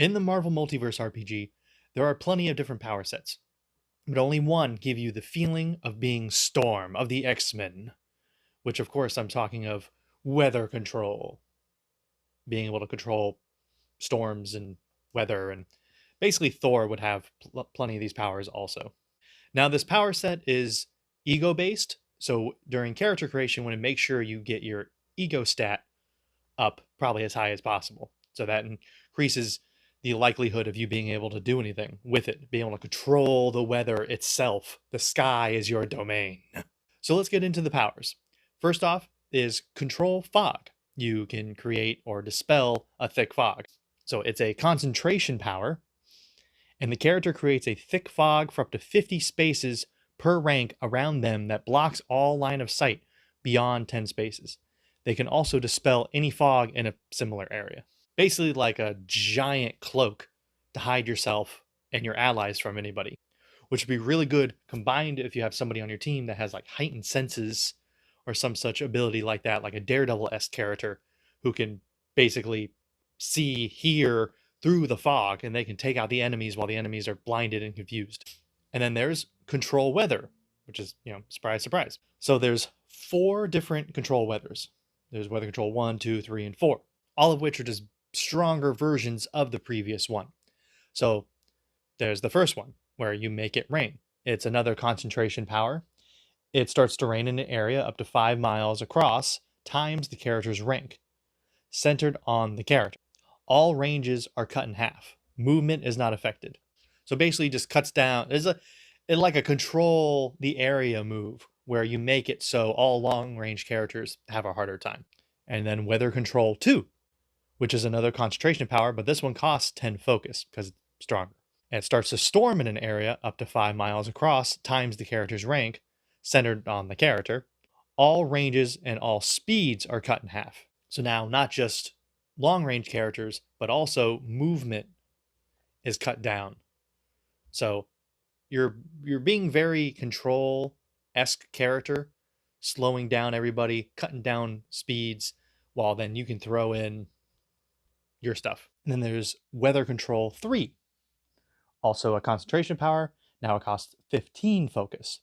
In the Marvel Multiverse RPG, there are plenty of different power sets, but only one give you the feeling of being Storm of the X-Men, which of course I'm talking of weather control, being able to control storms and weather, and basically Thor would have plenty of these powers also. Now this power set is ego based, so during character creation, want to make sure you get your ego stat up probably as high as possible. So that increases the likelihood of you being able to do anything with it, being able to control the weather itself. The sky is your domain. So let's get into the powers. First off is control fog. You can create or dispel a thick fog. So it's a concentration power, and the character creates a thick fog for up to 50 spaces per rank around them that blocks all line of sight beyond 10 spaces. They can also dispel any fog in a similar area. Basically like a giant cloak to hide yourself and your allies from anybody, which would be really good combined if you have somebody on your team that has like heightened senses or some such ability like that, like a Daredevil-esque character who can basically see, hear through the fog, and they can take out the enemies while the enemies are blinded and confused. And then there's control weather, which is, surprise, surprise. So there's 4 different control weathers. There's weather control 1, 2, 3, and 4, all of which are just stronger versions of the previous one. So there's the first one, where you make it rain. It's another concentration power. It starts to rain in an area up to 5 miles across, times the character's rank, centered on the character. All ranges are cut in half. Movement is not affected. So basically just cuts down. It's like a control the area move, where you make it so all long range characters have a harder time. And then weather control 2, which is another concentration power, but this one costs 10 focus because it's stronger. And it starts to storm in an area up to 5 miles across, times the character's rank, centered on the character. All ranges and all speeds are cut in half. So now not just long range characters, but also movement is cut down. So you're being very control-esque character, slowing down everybody, cutting down speeds, while then you can throw in your stuff. And then there's weather control 3, also a concentration power. Now it costs 15 focus.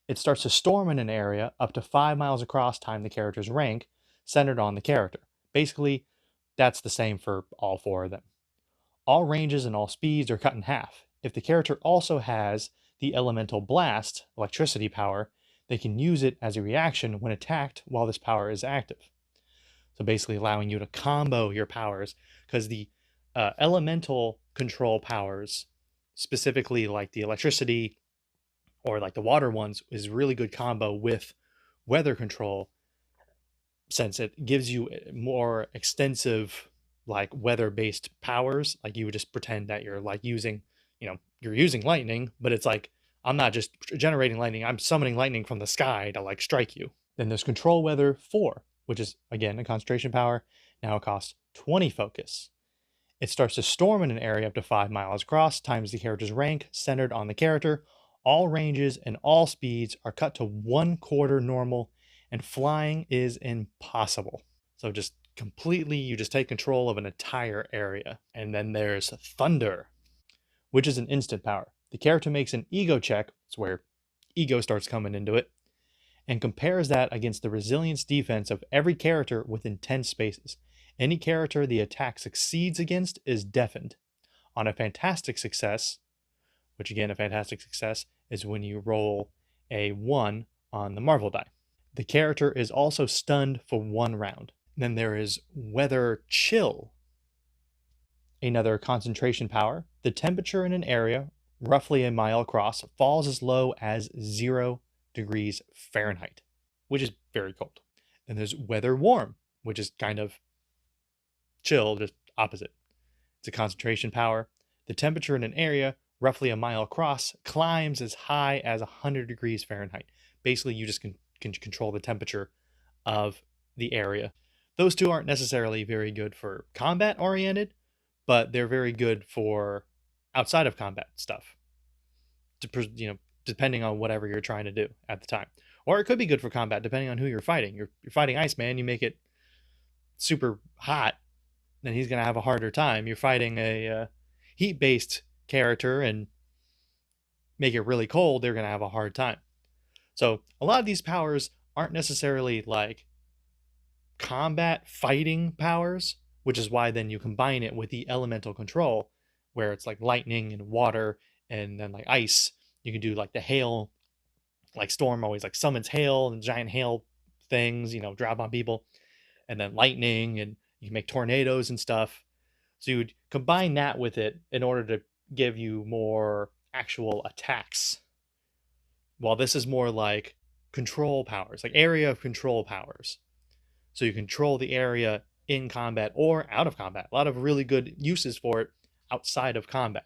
It starts to storm in an area up to 5 miles across, time the character's rank, centered on the character. Basically, that's the same for all 4 of them. All ranges and all speeds are cut in half. If the character also has the elemental blast, electricity power, they can use it as a reaction when attacked while this power is active. So basically allowing you to combo your powers, because the elemental control powers, specifically like the electricity or like the water ones, is really good combo with weather control, since it gives you more extensive like weather-based powers. Like you would just pretend that you're like using, you're using lightning, but it's like, I'm not just generating lightning, I'm summoning lightning from the sky to like strike you. Then there's control weather 4, which is again a concentration power. Now it costs 20 focus. It starts to storm in an area up to 5 miles across, times the character's rank, centered on the character. All ranges and all speeds are cut to 1/4 normal, and flying is impossible. So just completely, you just take control of an entire area. And then there's Thunder, which is an instant power. The character makes an ego check, it's where ego starts coming into it, and compares that against the resilience defense of every character within 10 spaces. Any character the attack succeeds against is deafened. On a fantastic success, which again, a fantastic success is when you roll a 1 on the Marvel die, the character is also stunned for 1 round. Then there is Weather Chill, another concentration power. The temperature in an area, roughly a mile across, falls as low as 0 degrees Fahrenheit, which is very cold. Then there's Weather Warm, which is kind of chill, just opposite. It's a concentration power. The temperature in an area, roughly a mile across, climbs as high as 100 degrees Fahrenheit. Basically, you just can control the temperature of the area. Those 2 aren't necessarily very good for combat oriented, but they're very good for outside of combat stuff, depending on whatever you're trying to do at the time. Or it could be good for combat depending on who you're fighting. You're fighting Iceman, you make it super hot, then he's going to have a harder time. You're fighting a heat-based character and make it really cold, they're going to have a hard time. So a lot of these powers aren't necessarily like combat fighting powers, which is why then you combine it with the elemental control, where it's like lightning and water and then like ice. You can do like the hail, like Storm always like summons hail and giant hail things, drop on people, and then lightning, and you can make tornadoes and stuff. So you would combine that with it in order to give you more actual attacks. While this is more like control powers, like area of control powers. So you control the area in combat or out of combat. A lot of really good uses for it outside of combat.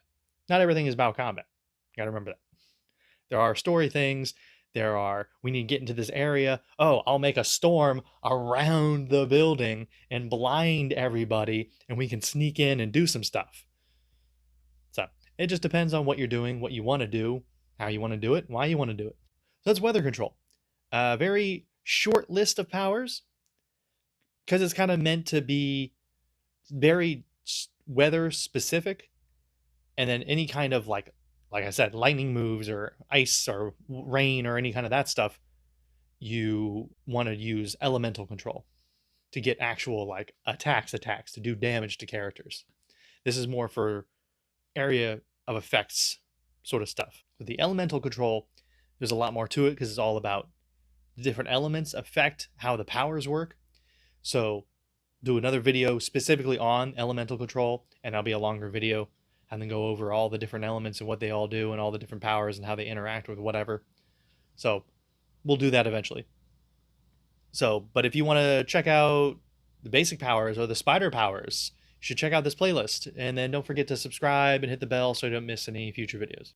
Not everything is about combat. You gotta remember that. There are story things. We need to get into this area. Oh, I'll make a storm around the building and blind everybody, and we can sneak in and do some stuff. So it just depends on what you're doing, what you want to do, how you want to do it, why you want to do it. So that's weather control. A very short list of powers, because it's kind of meant to be very weather specific, and then any kind of like I said, lightning moves or ice or rain or any kind of that stuff, you want to use elemental control to get actual like attacks to do damage to characters. This is more for area of effects sort of stuff. With the elemental control, there's a lot more to it because it's all about the different elements affect how the powers work. So do another video specifically on elemental control, and that'll be a longer video, and then go over all the different elements and what they all do and all the different powers and how they interact with whatever. So we'll do that eventually. So, but if you want to check out the basic powers or the spider powers, you should check out this playlist. And then don't forget to subscribe and hit the bell so you don't miss any future videos.